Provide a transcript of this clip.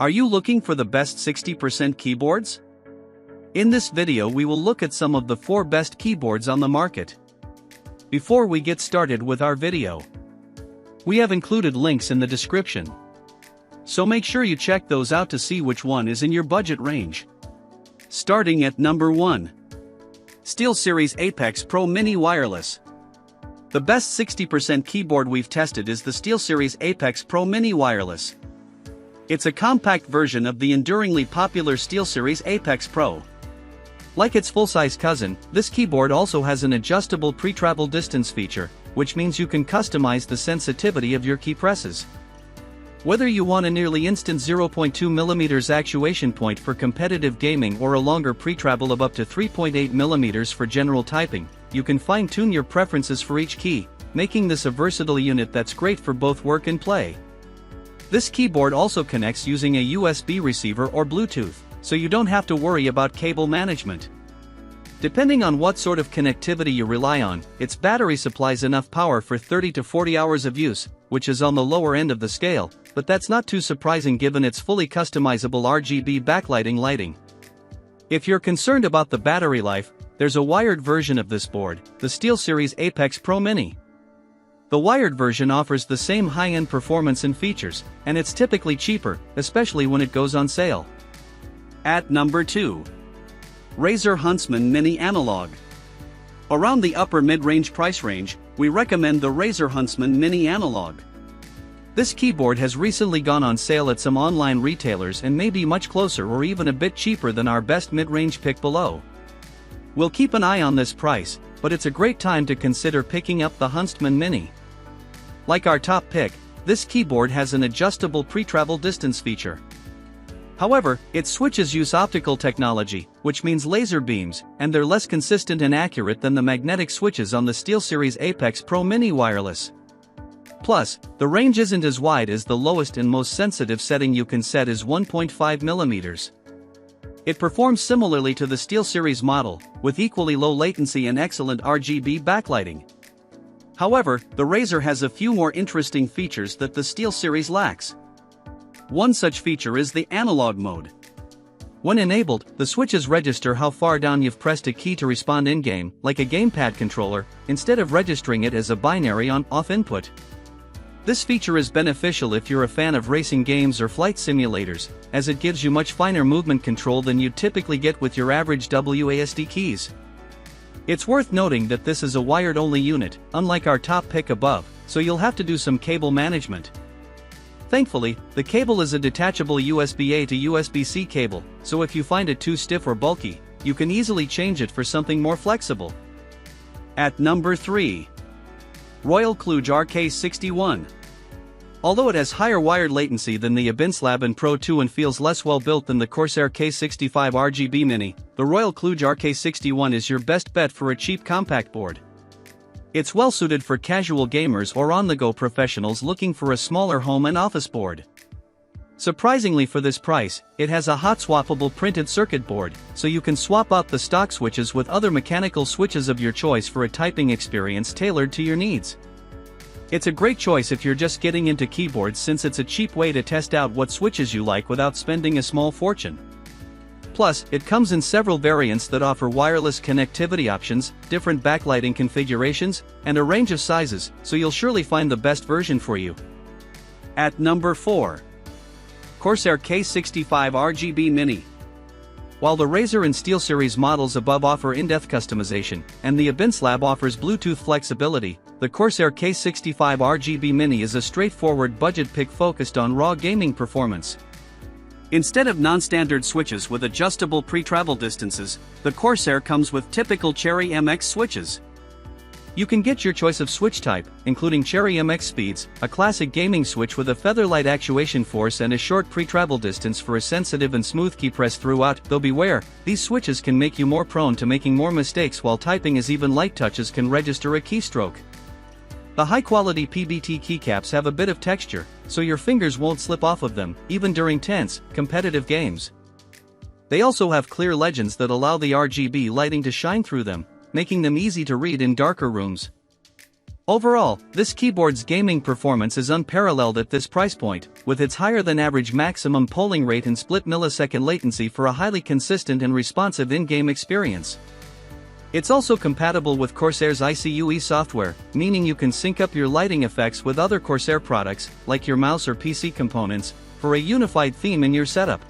Are you looking for the best 60% keyboards? In this video we will look at some of the 4 best keyboards on the market. Before we get started with our video, we have included links in the description, so make sure you check those out to see which one is in your budget range. Starting at number 1. SteelSeries Apex Pro Mini Wireless. The best 60% keyboard we've tested is the SteelSeries Apex Pro Mini Wireless. It's a compact version of the enduringly popular SteelSeries Apex Pro. Like its full-size cousin, this keyboard also has an adjustable pre-travel distance feature, which means you can customize the sensitivity of your key presses. Whether you want a nearly instant 0.2mm actuation point for competitive gaming or a longer pre-travel of up to 3.8mm for general typing, you can fine-tune your preferences for each key, making this a versatile unit that's great for both work and play. This keyboard also connects using a USB receiver or Bluetooth, so you don't have to worry about cable management. Depending on what sort of connectivity you rely on, its battery supplies enough power for 30 to 40 hours of use, which is on the lower end of the scale, but that's not too surprising given its fully customizable RGB backlighting lighting. If you're concerned about the battery life, there's a wired version of this board, the SteelSeries Apex Pro Mini. The wired version offers the same high-end performance and features, and it's typically cheaper, especially when it goes on sale. At number 2. Razer Huntsman Mini Analog. Around the upper mid-range price range, we recommend the Razer Huntsman Mini Analog. This keyboard has recently gone on sale at some online retailers and may be much closer or even a bit cheaper than our best mid-range pick below. We'll keep an eye on this price, but it's a great time to consider picking up the Huntsman Mini. Like our top pick, this keyboard has an adjustable pre-travel distance feature. However, its switches use optical technology, which means laser beams, and they're less consistent and accurate than the magnetic switches on the SteelSeries Apex Pro Mini Wireless. Plus, the range isn't as wide as the lowest and most sensitive setting you can set is 1.5mm. It performs similarly to the SteelSeries model, with equally low latency and excellent RGB backlighting. However, the Razer has a few more interesting features that the SteelSeries lacks. One such feature is the analog mode. When enabled, the switches register how far down you've pressed a key to respond in-game, like a gamepad controller, instead of registering it as a binary on/off input. This feature is beneficial if you're a fan of racing games or flight simulators, as it gives you much finer movement control than you typically get with your average WASD keys. It's worth noting that this is a wired-only unit, unlike our top pick above, so you'll have to do some cable management. Thankfully, the cable is a detachable USB-A to USB-C cable, so if you find it too stiff or bulky, you can easily change it for something more flexible. At number 3. Royal Kluge RK61. Although it has higher wired latency than the Abinslab and Pro 2 and feels less well-built than the Corsair K65 RGB Mini, the Royal Kluge RK61 is your best bet for a cheap compact board. It's well-suited for casual gamers or on-the-go professionals looking for a smaller home and office board. Surprisingly for this price, it has a hot-swappable printed circuit board, so you can swap out the stock switches with other mechanical switches of your choice for a typing experience tailored to your needs. It's a great choice if you're just getting into keyboards since it's a cheap way to test out what switches you like without spending a small fortune. Plus, it comes in several variants that offer wireless connectivity options, different backlighting configurations, and a range of sizes, so you'll surely find the best version for you. At number 4. Corsair K65 RGB Mini. While the Razer and SteelSeries models above offer in-depth customization, and the Abinslab offers Bluetooth flexibility, the Corsair K65 RGB Mini is a straightforward budget pick focused on raw gaming performance. Instead of non-standard switches with adjustable pre-travel distances, the Corsair comes with typical Cherry MX switches. You can get your choice of switch type, including Cherry MX speeds, a classic gaming switch with a featherlight actuation force and a short pre-travel distance for a sensitive and smooth key press throughout, though beware, these switches can make you more prone to making more mistakes while typing as even light touches can register a keystroke. The high-quality PBT keycaps have a bit of texture, so your fingers won't slip off of them, even during tense, competitive games. They also have clear legends that allow the RGB lighting to shine through them, making them easy to read in darker rooms. Overall, this keyboard's gaming performance is unparalleled at this price point, with its higher-than-average maximum polling rate and split millisecond latency for a highly consistent and responsive in-game experience. It's also compatible with Corsair's ICUE software, meaning you can sync up your lighting effects with other Corsair products, like your mouse or PC components, for a unified theme in your setup.